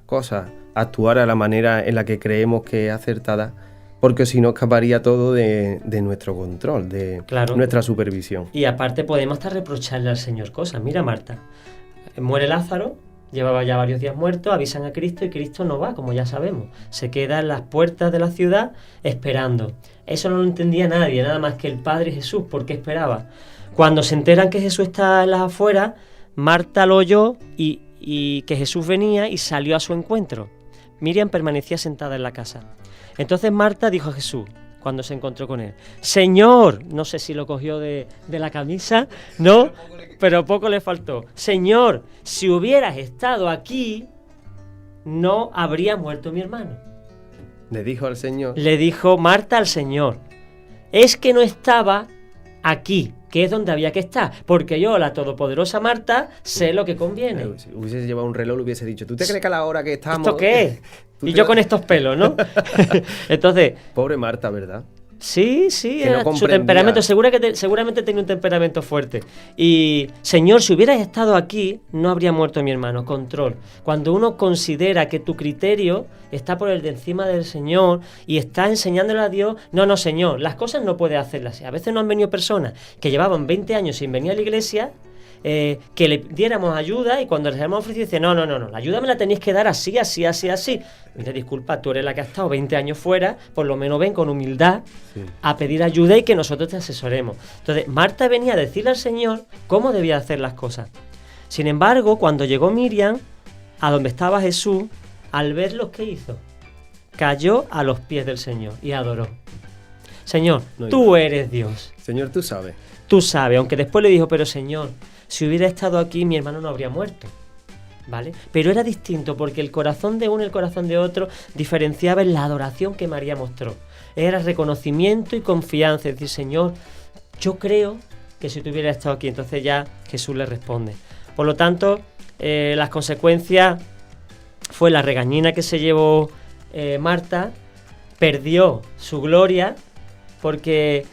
cosas, a actuar a la manera en la que creemos que es acertada, porque si no escaparía todo de nuestro control, de nuestra supervisión. Y aparte podemos hasta reprocharle al Señor cosas. Mira, Marta, muere Lázaro, llevaba ya varios días muerto, avisan a Cristo y Cristo no va, como ya sabemos. Se queda en las puertas de la ciudad esperando. Eso no lo entendía nadie, nada más que el Padre Jesús. ¿Por qué esperaba? Cuando se enteran que Jesús está en las afueras, Marta lo oyó y que Jesús venía y salió a su encuentro. Miriam permanecía sentada en la casa. Entonces Marta dijo a Jesús, cuando se encontró con él, Señor, no sé si lo cogió de la camisa, ¿no? Pero poco le faltó. Señor, si hubieras estado aquí, no habría muerto mi hermano. Le dijo al Señor. Le dijo Marta al Señor, es que no estaba aquí, que es donde había que estar, porque yo, la todopoderosa Marta, sé lo que conviene. Si hubiese llevado un reloj, le hubiese dicho, ¿tú te crees que a la hora que estamos...? ¿Esto qué es? Y yo con estos pelos, ¿no? Entonces... Pobre Marta, ¿verdad? Sí, era no su temperamento, seguramente tenía un temperamento fuerte. Y, Señor, si hubieras estado aquí, no habría muerto mi hermano. Control. Cuando uno considera que tu criterio está por el de encima del Señor y está enseñándole a Dios, no, Señor, las cosas no puedes hacerlas así. A veces nos han venido personas que llevaban 20 años sin venir a la iglesia, que le diéramos ayuda y cuando les hemos ofrecido dice, no, la ayuda me la tenéis que dar así. Mira, disculpa, tú eres la que ha estado 20 años fuera, por lo menos ven con humildad a pedir ayuda y que nosotros te asesoremos. Entonces, Marta venía a decirle al Señor cómo debía hacer las cosas. Sin embargo, cuando llegó Miriam, a donde estaba Jesús, al ver lo que hizo, cayó a los pies del Señor y adoró. Señor, tú eres Dios. Señor, tú sabes. tú sabes, aunque después le dijo, pero Señor, si hubiera estado aquí mi hermano no habría muerto, ¿vale? Pero era distinto porque el corazón de uno y el corazón de otro diferenciaba en la adoración que María mostró. Era reconocimiento y confianza, es decir, Señor, yo creo que si tú hubieras estado aquí, entonces ya Jesús le responde. Por lo tanto, las consecuencias fue la regañina que se llevó Marta, perdió su gloria, porque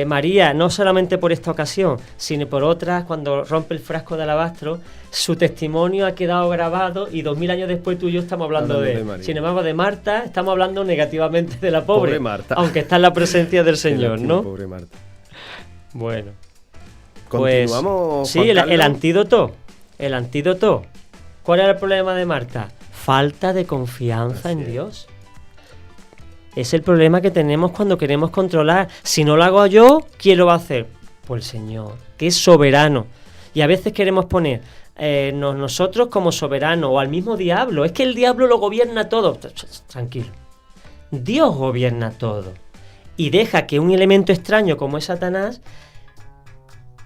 María, no solamente por esta ocasión, sino por otras, cuando rompe el frasco de alabastro, su testimonio ha quedado grabado y 2000 años después tú y yo estamos hablando de él. Sin embargo, de Marta estamos hablando negativamente de la pobre Marta. Aunque está en la presencia del Señor, ¿no? Pobre Marta. Bueno. Continuamos. Pues, sí, el antídoto. El antídoto. ¿Cuál era el problema de Marta? Falta de confianza en Dios. Es el problema que tenemos cuando queremos controlar. Si no lo hago yo, ¿quién lo va a hacer? Pues el Señor, que es soberano. Y a veces queremos poner nosotros como soberanos o al mismo diablo. Es que el diablo lo gobierna todo. Tranquilo. Dios gobierna todo. Y deja que un elemento extraño como es Satanás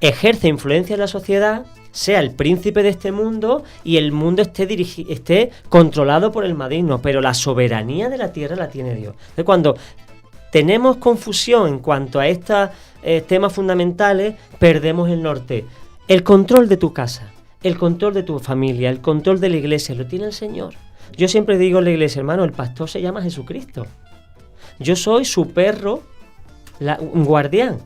ejerce influencia en la sociedad, sea el príncipe de este mundo y el mundo esté controlado por el maligno, pero la soberanía de la tierra la tiene Dios. Entonces, cuando tenemos confusión en cuanto a estos temas fundamentales, perdemos el norte. El control de tu casa, el control de tu familia, el control de la iglesia, lo tiene el Señor. Yo siempre digo en la iglesia, hermano, el pastor se llama Jesucristo. Yo soy su perro, un guardián.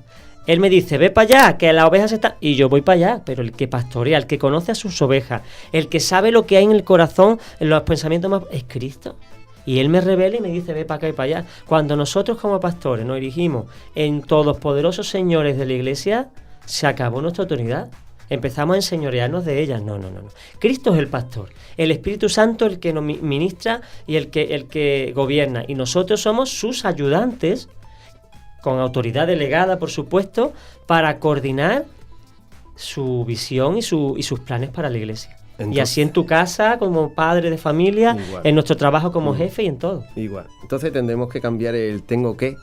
Él me dice, ve para allá, que las ovejas están... Y yo voy para allá, pero el que pastorea, el que conoce a sus ovejas, el que sabe lo que hay en el corazón, en los pensamientos más... es Cristo. Y Él me revela y me dice, ve para acá y para allá. Cuando nosotros como pastores nos erigimos en todos poderosos señores de la iglesia, se acabó nuestra autoridad. Empezamos a enseñorearnos de ellas. No. Cristo es el pastor. El Espíritu Santo el que nos ministra y el que gobierna. Y nosotros somos sus ayudantes, con autoridad delegada, por supuesto, para coordinar su visión y sus planes para la iglesia. Entonces, y así en tu casa, como padre de familia, igual. En nuestro trabajo como jefe y en todo. Igual. Entonces tendremos que cambiar el tengo que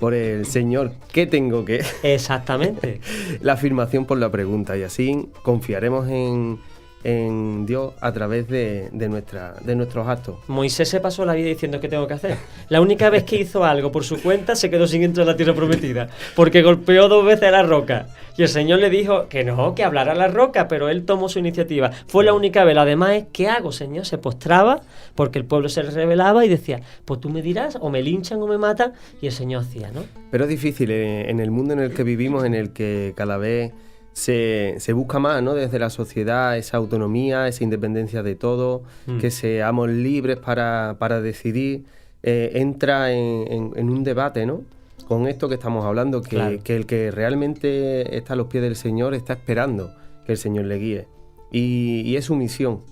por el Señor, ¿qué tengo que? Exactamente. La afirmación por la pregunta, y así confiaremos en Dios a través de nuestros actos. Moisés se pasó la vida diciendo qué tengo que hacer. La única vez que hizo algo por su cuenta se quedó sin entrar a la tierra prometida, porque golpeó 2 veces a la roca. Y el Señor le dijo que no, que hablara a la roca, pero él tomó su iniciativa. Fue la única vez. Además es, ¿qué hago, Señor? Se postraba porque el pueblo se le rebelaba y decía, pues tú me dirás, o me linchan o me matan, y el Señor hacía, ¿no? Pero es difícil en el mundo en el que vivimos, en el que cada vez se busca más, ¿no? Desde la sociedad, esa autonomía, esa independencia de todo, que seamos libres para decidir, entra en un debate, ¿no? Con esto que estamos hablando, que el que realmente está a los pies del Señor está esperando que el Señor le guíe. Y es su misión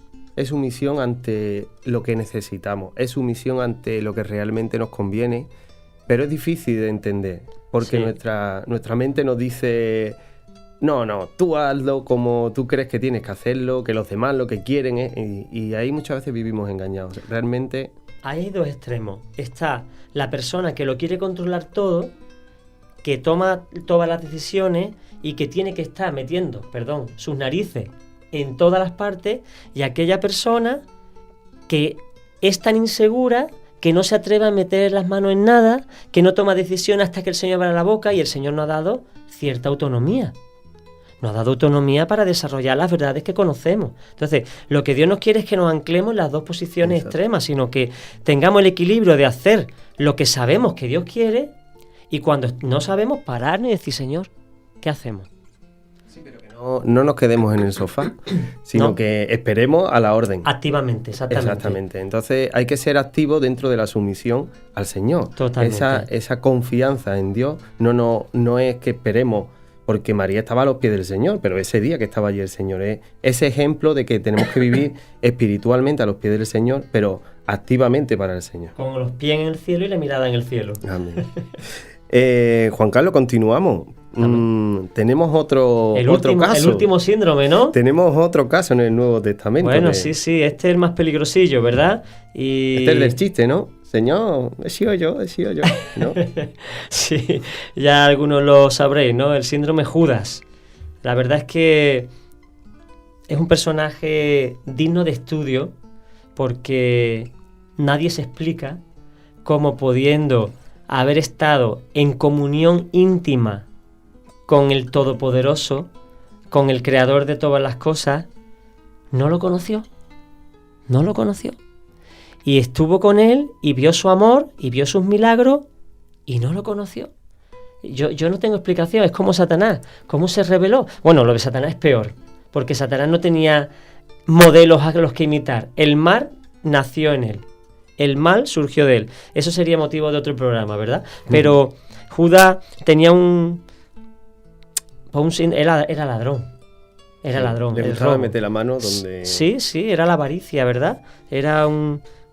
ante lo que necesitamos, es su misión ante lo que realmente nos conviene, pero es difícil de entender, porque nuestra mente nos dice... No, tú hazlo como tú crees que tienes que hacerlo, que los demás lo que quieren es... Y ahí muchas veces vivimos engañados. Realmente... Hay 2 extremos. Está la persona que lo quiere controlar todo, que toma todas las decisiones y que tiene que estar metiendo, sus narices en todas las partes, y aquella persona que es tan insegura que no se atreve a meter las manos en nada, que no toma decisiones hasta que el Señor abra la boca, y el Señor nos ha dado cierta autonomía. Nos ha dado autonomía para desarrollar las verdades que conocemos. Entonces, lo que Dios nos quiere es que nos anclemos en las 2 posiciones extremas, sino que tengamos el equilibrio de hacer lo que sabemos que Dios quiere, y cuando no sabemos, pararnos y decir, Señor, ¿qué hacemos? Sí, pero que no nos quedemos en el sofá, sino que esperemos a la orden. Activamente, exactamente. Entonces hay que ser activo dentro de la sumisión al Señor. Totalmente. Esa confianza en Dios no es que esperemos, porque María estaba a los pies del Señor, pero ese día que estaba allí el Señor es ese ejemplo de que tenemos que vivir espiritualmente a los pies del Señor, pero activamente para el Señor. Con los pies en el cielo y la mirada en el cielo. Amén. Juan Carlos, continuamos. Tenemos otro caso. El último síndrome, ¿no? Tenemos otro caso en el Nuevo Testamento. Bueno, sí, este es el más peligrosillo, ¿verdad? Este es del chiste, ¿no? Señor, he sido yo, ¿no? Sí, ya algunos lo sabréis, ¿no? El síndrome Judas. La verdad es que es un personaje digno de estudio porque nadie se explica cómo, pudiendo haber estado en comunión íntima con el Todopoderoso, con el Creador de todas las cosas, no lo conoció. Y estuvo con él y vio su amor y vio sus milagros y no lo conoció. Yo no tengo explicación, es como Satanás. ¿Cómo se reveló? Bueno, lo de Satanás es peor, porque Satanás no tenía modelos a los que imitar. El mal nació en él. El mal surgió de él. Eso sería motivo de otro programa, ¿verdad? Pero Judas tenía era ladrón. Era ladrón. Le gustaba meter la mano donde... Sí, era la avaricia, ¿verdad? Era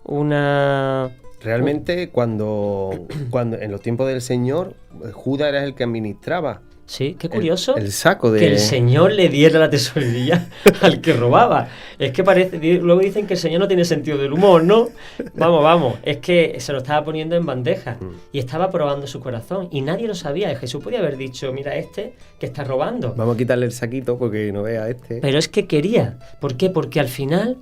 una... Realmente cuando en los tiempos del Señor, Judas era el que administraba. Sí, qué curioso. El saco de... Que el Señor le diera la tesorería al que robaba. Es que parece... Luego dicen que el Señor no tiene sentido del humor, ¿no? Vamos. Es que se lo estaba poniendo en bandeja. Y estaba probando su corazón. Y nadie lo sabía. Y Jesús podía haber dicho, mira que está robando. Vamos a quitarle el saquito porque no vea Pero es que quería. ¿Por qué? Porque al final...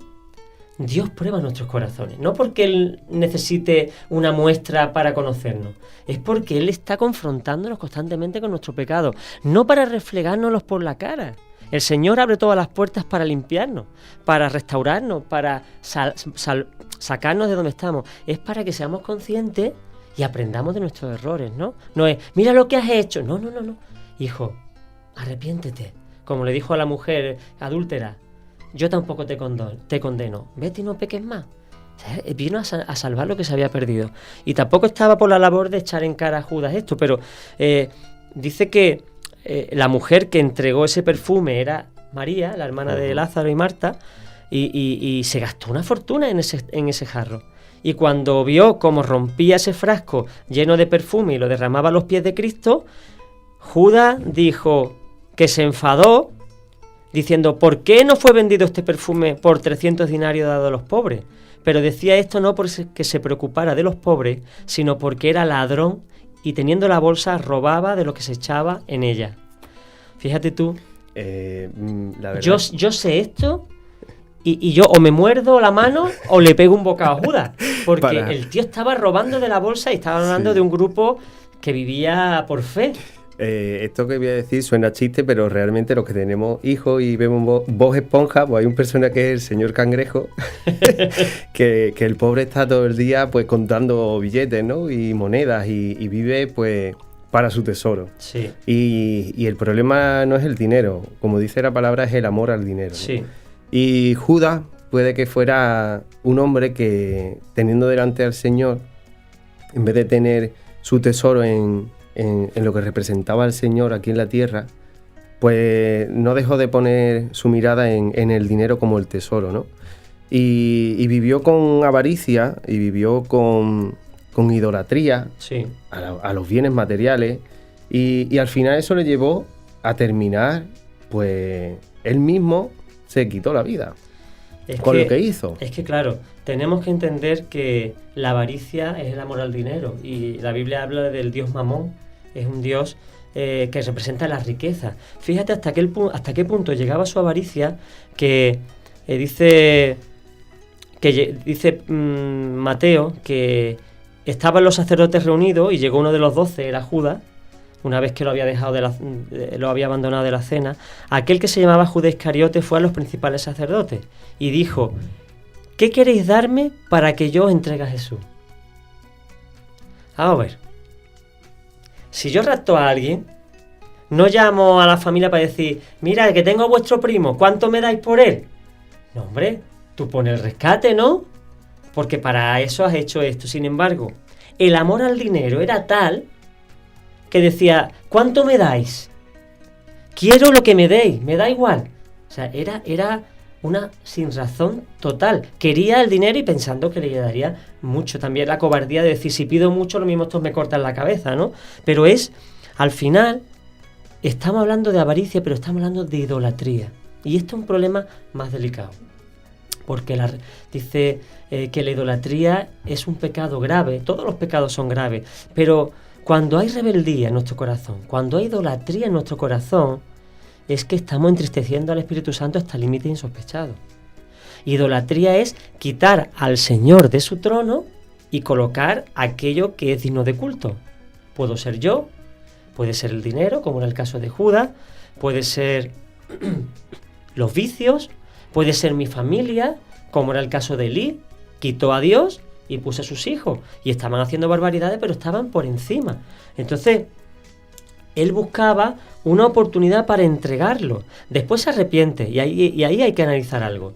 Dios prueba nuestros corazones, no porque Él necesite una muestra para conocernos, es porque Él está confrontándonos constantemente con nuestro pecado, no para refregárnoslos por la cara. El Señor abre todas las puertas para limpiarnos, para restaurarnos, para sacarnos de donde estamos. Es para que seamos conscientes y aprendamos de nuestros errores, ¿no? No es, mira lo que has hecho. No. Hijo, arrepiéntete. Como le dijo a la mujer adúltera, yo tampoco te condeno. Vete y no peques más. Vino a salvar lo que se había perdido. Y tampoco estaba por la labor de echar en cara a Judas esto, pero dice que la mujer que entregó ese perfume era María, la hermana de Lázaro y Marta, y se gastó una fortuna en ese jarro. Y cuando vio cómo rompía ese frasco lleno de perfume y lo derramaba a los pies de Cristo, Judas dijo que se enfadó, diciendo, ¿por qué no fue vendido este perfume por 300 dinarios dado a los pobres? Pero decía esto no porque se preocupara de los pobres, sino porque era ladrón y teniendo la bolsa robaba de lo que se echaba en ella. Fíjate tú, la verdad... yo sé esto y yo o me muerdo la mano o le pego un bocado a Judas, porque el tío estaba robando de la bolsa y estaba hablando de un grupo que vivía por fe. Esto que voy a decir suena chiste, pero realmente los que tenemos hijos y vemos Bob Esponja, pues hay un personaje que es el señor Cangrejo, que el pobre está todo el día pues contando billetes, ¿no? Y monedas y vive pues para su tesoro. Sí. Y el problema no es el dinero, como dice la palabra, es el amor al dinero. Sí. Y Judas puede que fuera un hombre que, teniendo delante al Señor, en vez de tener su tesoro en lo que representaba al Señor aquí en la tierra, pues no dejó de poner su mirada en el dinero como el tesoro, ¿no? Y vivió con avaricia y vivió con idolatría, sí, a los bienes materiales, y al final eso le llevó a terminar, pues él mismo se quitó la vida con lo que hizo. Es que claro, tenemos que entender que la avaricia es el amor al dinero, y la Biblia habla del dios Mamón. Es un dios que representa la riqueza. Fíjate hasta qué punto llegaba su avaricia, que dice Mateo que estaban los sacerdotes reunidos y llegó uno de los 12, era Judas, una vez que lo había abandonado de la cena. Aquel que se llamaba Judas Iscariote fue a los principales sacerdotes y dijo: ¿qué queréis darme para que yo os entregue a Jesús? Vamos a ver. Si yo rapto a alguien, no llamo a la familia para decir, mira, que tengo a vuestro primo, ¿cuánto me dais por él? No, hombre, tú pones el rescate, ¿no? Porque para eso has hecho esto. Sin embargo, el amor al dinero era tal que decía, ¿cuánto me dais? Quiero lo que me deis, me da igual. O sea, era una sinrazón total. Quería el dinero y pensando que le daría mucho. También la cobardía de decir, si pido mucho, lo mismo estos me cortan la cabeza, ¿no? Pero al final, estamos hablando de avaricia, pero estamos hablando de idolatría. Y esto es un problema más delicado. porque dice que la idolatría es un pecado grave. Todos los pecados son graves, pero cuando hay rebeldía en nuestro corazón, cuando hay idolatría en nuestro corazón, es que estamos entristeciendo al Espíritu Santo hasta límite insospechado. Idolatría es quitar al Señor de su trono y colocar aquello que es digno de culto. Puedo ser yo, puede ser el dinero, como en el caso de Judas, puede ser los vicios, puede ser mi familia, como era el caso de Elí, quitó a Dios y puso a sus hijos, y estaban haciendo barbaridades, pero estaban por encima. Entonces, él buscaba una oportunidad para entregarlo. Después se arrepiente, y ahí hay que analizar algo.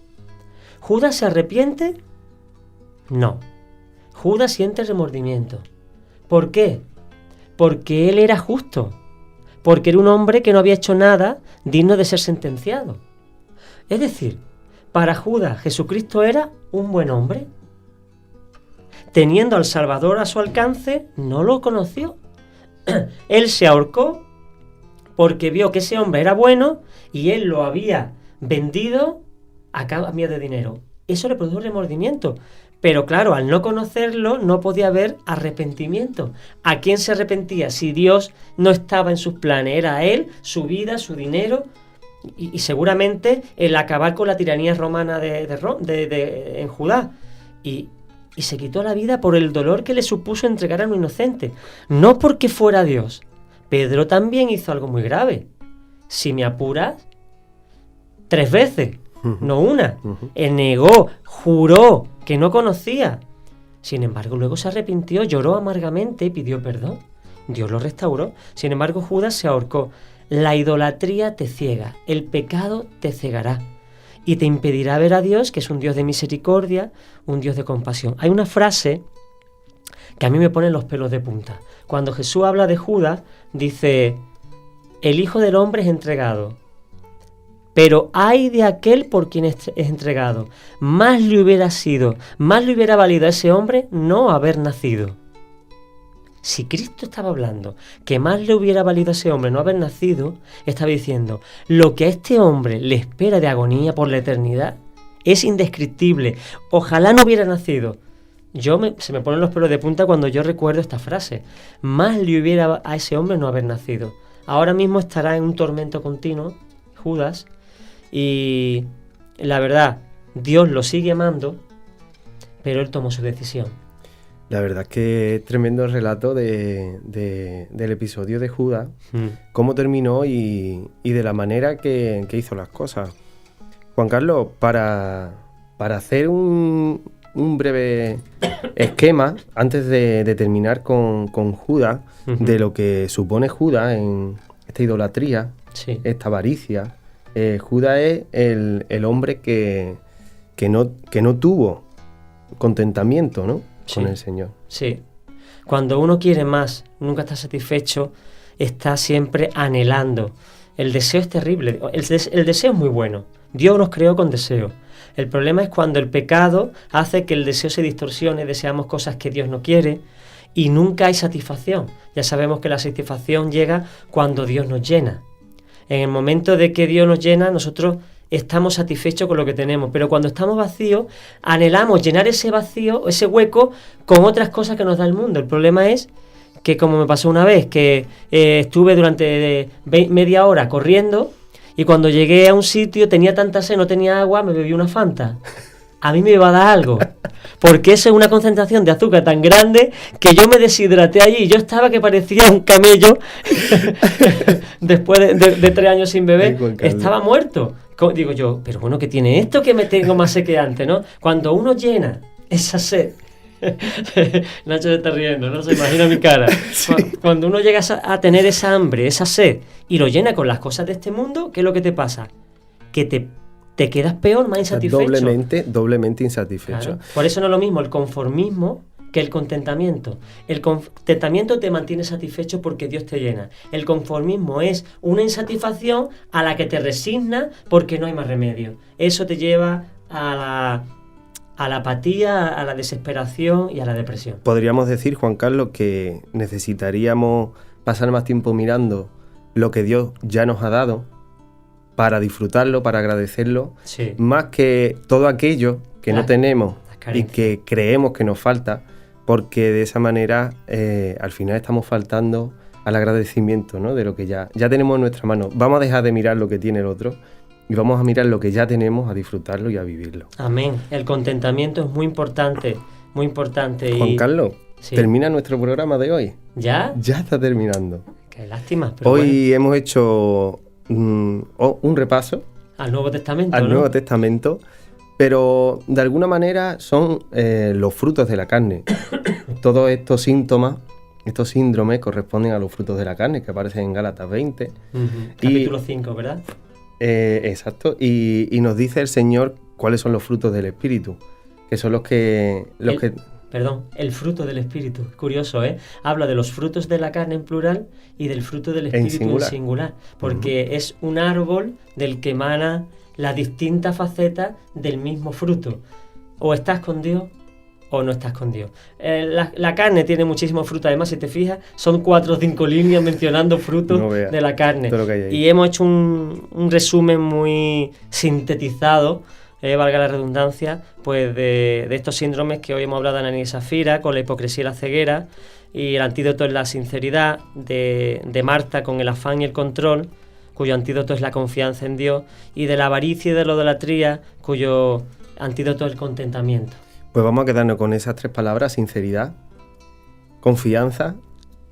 ¿Judas se arrepiente? No. Judas siente remordimiento. ¿Por qué? Porque él era justo. Porque era un hombre que no había hecho nada digno de ser sentenciado. Es decir, para Judas, Jesucristo era un buen hombre. Teniendo al Salvador a su alcance, no lo conoció. Él se ahorcó porque vio que ese hombre era bueno y él lo había vendido a cambio de dinero. Eso le produjo remordimiento. Pero claro, al no conocerlo, no podía haber arrepentimiento. ¿A quién se arrepentía si Dios no estaba en sus planes? Era a él, su vida, su dinero, y seguramente el acabar con la tiranía romana en Judá. Y se quitó la vida por el dolor que le supuso entregar a un inocente. No porque fuera Dios. Pedro también hizo algo muy grave. Si me apuras, 3 veces, no una. Él negó, juró que no conocía. Sin embargo, luego se arrepintió, lloró amargamente y pidió perdón. Dios lo restauró. Sin embargo, Judas se ahorcó. La idolatría te ciega, el pecado te cegará y te impedirá ver a Dios, que es un Dios de misericordia, un Dios de compasión. Hay una frase que a mí me pone los pelos de punta. Cuando Jesús habla de Judas, dice: el Hijo del Hombre es entregado, pero ay de aquel por quien es entregado. Más le hubiera valido a ese hombre no haber nacido. Si Cristo estaba hablando que más le hubiera valido a ese hombre no haber nacido, estaba diciendo: lo que a este hombre le espera de agonía por la eternidad es indescriptible. Ojalá no hubiera nacido. Se me ponen los pelos de punta cuando yo recuerdo esta frase. Más le hubiera a ese hombre no haber nacido. Ahora mismo estará en un tormento continuo, Judas, y la verdad, Dios lo sigue amando, pero él tomó su decisión. La verdad es que tremendo relato del episodio de Judas, cómo terminó y de la manera que hizo las cosas. Juan Carlos, para hacer un breve esquema, antes de terminar con Judas, de lo que supone Judas en esta idolatría, sí, esta avaricia. Judas es el hombre que no tuvo contentamiento, ¿no? Sí, con el Señor. Sí. Cuando uno quiere más, nunca está satisfecho, está siempre anhelando. El deseo es terrible. El deseo es muy bueno. Dios nos creó con deseo. El problema es cuando el pecado hace que el deseo se distorsione, deseamos cosas que Dios no quiere y nunca hay satisfacción. Ya sabemos que la satisfacción llega cuando Dios nos llena. En el momento de que Dios nos llena, nosotros estamos satisfechos con lo que tenemos, pero cuando estamos vacíos, anhelamos llenar ese vacío, ese hueco, con otras cosas que nos da el mundo. El problema es que, como me pasó una vez, que estuve durante media hora corriendo y cuando llegué a un sitio tenía tanta sed, no tenía agua, me bebí una Fanta. A mí me iba a dar algo, porque eso es una concentración de azúcar tan grande que yo me deshidraté allí y yo estaba que parecía un camello. Después de 3 años sin beber, estaba muerto. Digo yo, pero bueno, ¿qué tiene esto que me tengo más sed que antes, no? Cuando uno llena esa sed... Nacho se está riendo, no se imagina mi cara. Sí. Cuando uno llega a tener esa hambre, esa sed, y lo llena con las cosas de este mundo, ¿qué es lo que te pasa? Que te quedas peor, más insatisfecho. Doblemente insatisfecho. Claro. Por eso no es lo mismo el conformismo que el contentamiento. El contentamiento te mantiene satisfecho porque Dios te llena. El conformismo es una insatisfacción a la que te resignas porque no hay más remedio. Eso te lleva a la apatía, a la desesperación y a la depresión. Podríamos decir, Juan Carlos, que necesitaríamos pasar más tiempo mirando lo que Dios ya nos ha dado para disfrutarlo, para agradecerlo, Sí. más que todo aquello que no tenemos las y carencias. que creemos que nos falta, porque de esa manera al final estamos faltando al agradecimiento, ¿no? De lo que ya tenemos en nuestra mano. Vamos a dejar de mirar lo que tiene el otro y vamos a mirar lo que ya tenemos, a disfrutarlo y a vivirlo. Amén. El contentamiento es muy importante, muy importante. Juan Carlos, Sí. termina nuestro programa de hoy. ¿Ya? Ya está terminando. Qué lástima, pero Hoy hemos hecho un repaso bueno, al Nuevo Testamento, al ¿no? Nuevo Testamento, pero de alguna manera son los frutos de la carne. Todos estos síntomas, estos síndromes corresponden a los frutos de la carne que aparecen en Gálatas 20. Ujú. Capítulo 5, ¿verdad? Exacto, y nos dice el Señor cuáles son los frutos del Espíritu, que son los que... Perdón, el fruto del Espíritu. Curioso, ¿eh? Habla de los frutos de la carne en plural y del fruto del Espíritu en singular. Porque es un árbol del que emana las distintas facetas del mismo fruto. O estás con Dios o no estás con Dios. La carne tiene muchísimos frutos. Además, si te fijas, son 4 o 5 líneas mencionando frutos No veas de la carne. todo lo que hay ahí. Y hemos hecho un resumen muy sintetizado, valga la redundancia, pues de estos síndromes que hoy hemos hablado de Ananí y Zafira, con la hipocresía y la ceguera, y el antídoto es la sinceridad, de Marta con el afán y el control, cuyo antídoto es la confianza en Dios, y de la avaricia y de la idolatría, cuyo antídoto es el contentamiento. Pues vamos a quedarnos con esas 3 palabras: sinceridad, confianza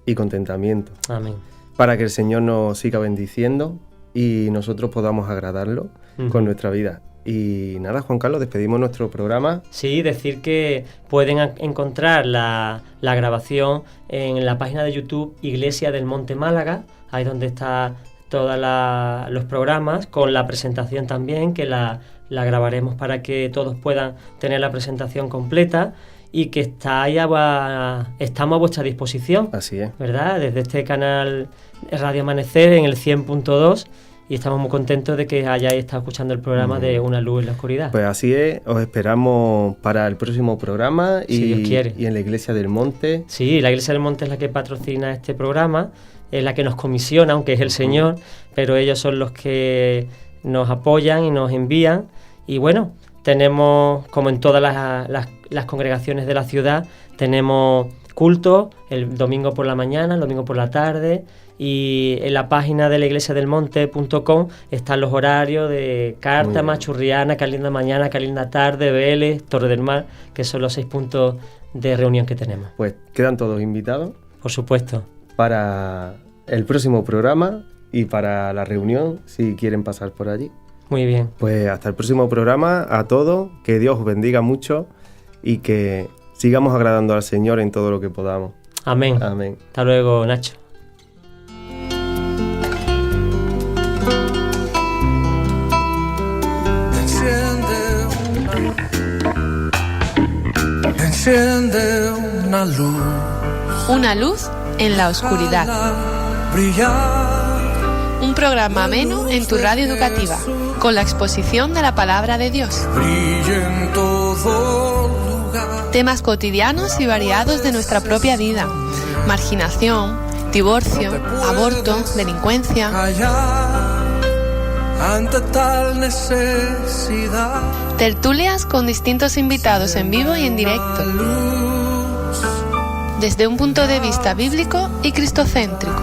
y contentamiento, Amén. para que el Señor nos siga bendiciendo y nosotros podamos agradarlo con nuestra vida. Y nada, Juan Carlos, despedimos nuestro programa. Sí, decir que pueden encontrar la grabación en la página de YouTube Iglesia del Monte Málaga, ahí donde está todos los programas, con la presentación también, que la grabaremos para que todos puedan tener la presentación completa, y que estamos a vuestra disposición. Así es. ¿Verdad? Desde este canal Radio Amanecer en el 100.2, y estamos muy contentos de que hayáis estado escuchando el programa de Una Luz en la Oscuridad. Pues así es, os esperamos para el próximo programa Si Dios quiere. y en la Iglesia del Monte. Sí, la Iglesia del Monte es la que patrocina este programa, es la que nos comisiona, aunque es el Señor, pero ellos son los que nos apoyan y nos envían. Y bueno, tenemos, como en todas las congregaciones de la ciudad, tenemos culto el domingo por la mañana, el domingo por la tarde, y en la página de la iglesiadelmonte.com están los horarios de Cártama, Churriana, Calinda Mañana, Calinda Tarde, Vélez, Torre del Mar, que son los 6 puntos de reunión que tenemos. Pues quedan todos invitados Por supuesto. para el próximo programa y para la reunión, si quieren pasar por allí. Muy bien. Pues hasta el próximo programa, a todos, que Dios os bendiga mucho y que sigamos agradando al Señor en todo lo que podamos. Amén. Amén. Hasta luego, Nacho. Enciende una luz. Una luz en la oscuridad. Brillar. Un programa ameno en tu radio educativa, con la exposición de la palabra de Dios. Brilla en todo lugar. Temas cotidianos y variados de nuestra propia vida. Marginación, divorcio, aborto, delincuencia. Callar ante tal necesidad. Tertulias con distintos invitados en vivo y en directo, desde un punto de vista bíblico y cristocéntrico.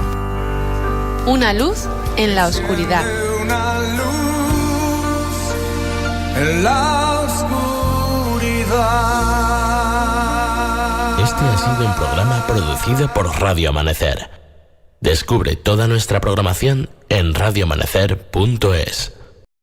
Una luz en la oscuridad. Una luz en la oscuridad. Este ha sido un programa producido por Radio Amanecer. Descubre toda nuestra programación en radioamanecer.es.